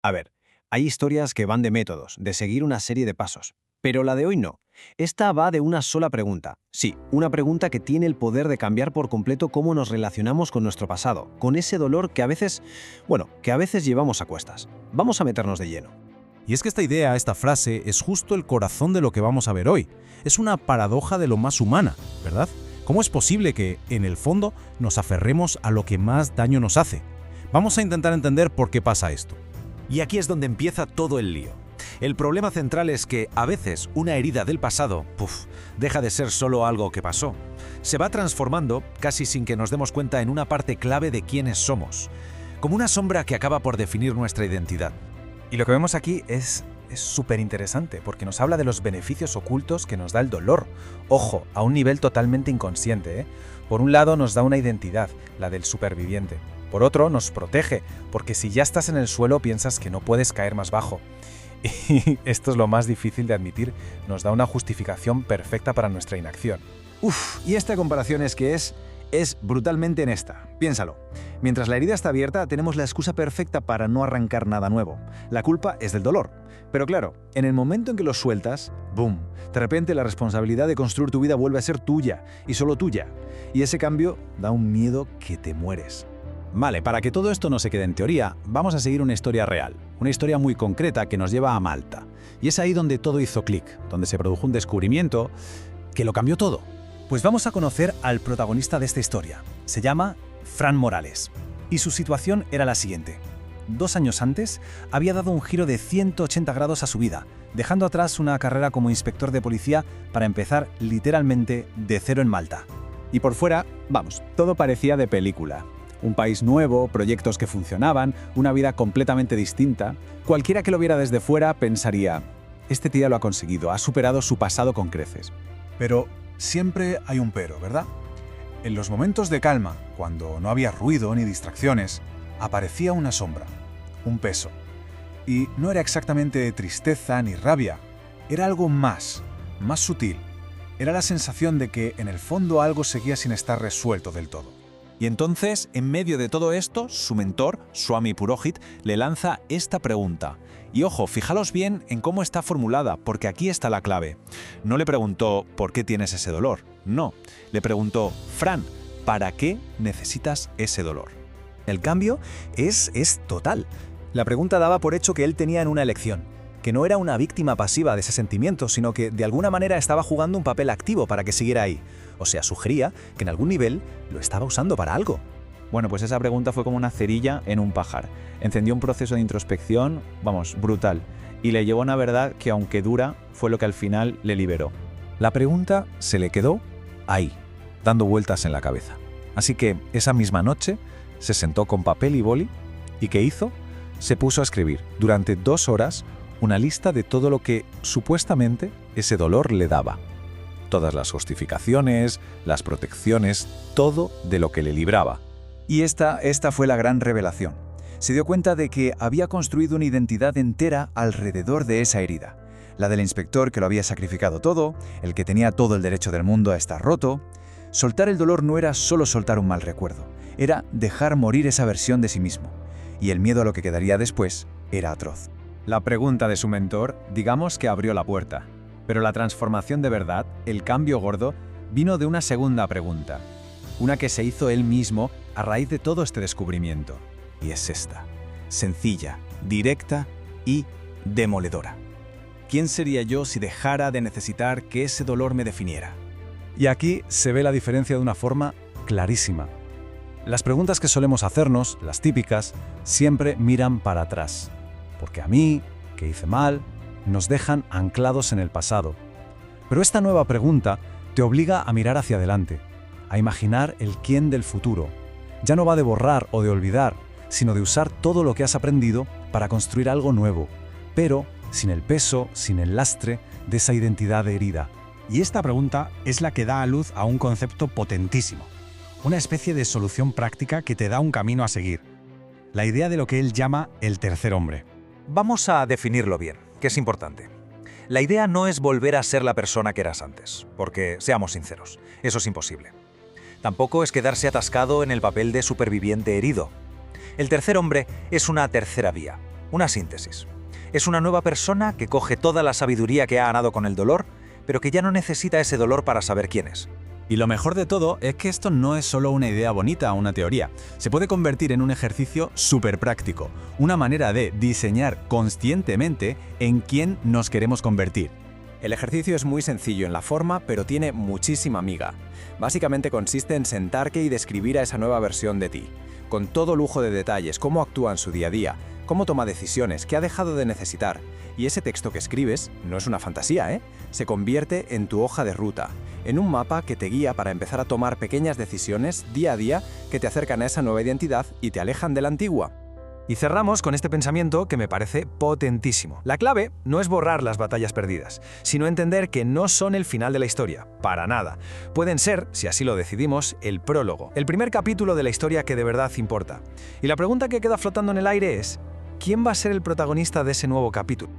A ver, hay historias que van de métodos, de seguir una serie de pasos. Pero la de hoy no. Esta va de una sola pregunta. Sí, una pregunta que tiene el poder de cambiar por completo cómo nos relacionamos con nuestro pasado, con ese dolor que a veces, que a veces llevamos a cuestas. Vamos a meternos de lleno. Y es que esta idea, esta frase, es justo el corazón de lo que vamos a ver hoy. Es una paradoja de lo más humana, ¿verdad? ¿Cómo es posible que, en el fondo, nos aferremos a lo que más daño nos hace? Vamos a intentar entender por qué pasa esto. Y aquí es donde empieza todo el lío. El problema central es que, a veces, una herida del pasado, deja de ser solo algo que pasó. Se va transformando, casi sin que nos demos cuenta, en una parte clave de quiénes somos. Como una sombra que acaba por definir nuestra identidad. Y lo que vemos aquí es súper interesante, porque nos habla de los beneficios ocultos que nos da el dolor. Ojo, a un nivel totalmente inconsciente, ¿eh? Por un lado nos da una identidad, la del superviviente. Por otro, nos protege, porque si ya estás en el suelo piensas que no puedes caer más bajo. Y esto es lo más difícil de admitir, nos da una justificación perfecta para nuestra inacción. Y esta comparación es brutalmente honesta. Piénsalo. Mientras la herida está abierta, tenemos la excusa perfecta para no arrancar nada nuevo. La culpa es del dolor. Pero claro, en el momento en que lo sueltas, ¡boom!, de repente la responsabilidad de construir tu vida vuelve a ser tuya, y solo tuya. Y ese cambio da un miedo que te mueres. Vale, para que todo esto no se quede en teoría, vamos a seguir una historia real, una historia muy concreta que nos lleva a Malta. Y es ahí donde todo hizo clic, donde se produjo un descubrimiento que lo cambió todo. Pues vamos a conocer al protagonista de esta historia. Se llama Fran Morales. Y su situación era la siguiente. 2 años antes, había dado un giro de 180 grados a su vida, dejando atrás una carrera como inspector de policía para empezar literalmente de cero en Malta. Y por fuera, todo parecía de película. Un país nuevo, proyectos que funcionaban, una vida completamente distinta. Cualquiera que lo viera desde fuera pensaría, este tío lo ha conseguido, ha superado su pasado con creces. Pero siempre hay un pero, ¿verdad? En los momentos de calma, cuando no había ruido ni distracciones, aparecía una sombra, un peso. Y no era exactamente tristeza ni rabia, era algo más sutil. Era la sensación de que en el fondo algo seguía sin estar resuelto del todo. Y entonces, en medio de todo esto, su mentor, Swami Purohit, le lanza esta pregunta. Y ojo, fijaos bien en cómo está formulada, porque aquí está la clave. No le preguntó ¿por qué tienes ese dolor? No, le preguntó Fran, ¿para qué necesitas ese dolor? El cambio es total. La pregunta daba por hecho que él tenía en una elección, que no era una víctima pasiva de ese sentimiento, sino que de alguna manera estaba jugando un papel activo para que siguiera ahí. O sea, sugería que en algún nivel lo estaba usando para algo. Bueno, pues esa pregunta fue como una cerilla en un pajar. Encendió un proceso de introspección, brutal. Y le llevó a una verdad que, aunque dura, fue lo que al final le liberó. La pregunta se le quedó ahí, dando vueltas en la cabeza. Así que esa misma noche se sentó con papel y boli y ¿qué hizo? Se puso a escribir durante 2 horas una lista de todo lo que supuestamente ese dolor le daba. Todas las justificaciones, las protecciones, todo de lo que le libraba. Y esta fue la gran revelación. Se dio cuenta de que había construido una identidad entera alrededor de esa herida. La del inspector que lo había sacrificado todo, el que tenía todo el derecho del mundo a estar roto. Soltar el dolor no era solo soltar un mal recuerdo, era dejar morir esa versión de sí mismo. Y el miedo a lo que quedaría después era atroz. La pregunta de su mentor, digamos que abrió la puerta. Pero la transformación de verdad, el cambio gordo, vino de una segunda pregunta. Una que se hizo él mismo a raíz de todo este descubrimiento. Y es esta, sencilla, directa y demoledora. ¿Quién sería yo si dejara de necesitar que ese dolor me definiera? Y aquí se ve la diferencia de una forma clarísima. Las preguntas que solemos hacernos, las típicas, siempre miran para atrás. Porque a mí, ¿qué hice mal?, nos dejan anclados en el pasado. Pero esta nueva pregunta te obliga a mirar hacia adelante, a imaginar el quién del futuro. Ya no va de borrar o de olvidar, sino de usar todo lo que has aprendido para construir algo nuevo, pero sin el peso, sin el lastre de esa identidad herida. Y esta pregunta es la que da a luz a un concepto potentísimo, una especie de solución práctica que te da un camino a seguir. La idea de lo que él llama el tercer hombre. Vamos a definirlo bien, que es importante. La idea no es volver a ser la persona que eras antes, porque, seamos sinceros, eso es imposible. Tampoco es quedarse atascado en el papel de superviviente herido. El tercer hombre es una tercera vía, Una síntesis. Es una nueva persona que coge toda la sabiduría que ha ganado con el dolor, pero que ya no necesita ese dolor para saber quién es. Y lo mejor de todo es que esto no es solo una idea bonita o una teoría. Se puede convertir en un ejercicio súper práctico, una manera de diseñar conscientemente en quién nos queremos convertir. El ejercicio es muy sencillo en la forma, pero tiene muchísima miga. Básicamente consiste en sentarte y describir a esa nueva versión de ti, con todo lujo de detalles, cómo actúa en su día a día, cómo toma decisiones, qué ha dejado de necesitar. Y ese texto que escribes no es una fantasía, ¿eh? Se convierte en tu hoja de ruta, en un mapa que te guía para empezar a tomar pequeñas decisiones día a día que te acercan a esa nueva identidad y te alejan de la antigua. Y cerramos con este pensamiento que me parece potentísimo. La clave no es borrar las batallas perdidas, sino entender que no son el final de la historia, para nada. Pueden ser, si así lo decidimos, el prólogo, el primer capítulo de la historia que de verdad importa. Y la pregunta que queda flotando en el aire es, ¿quién va a ser el protagonista de ese nuevo capítulo?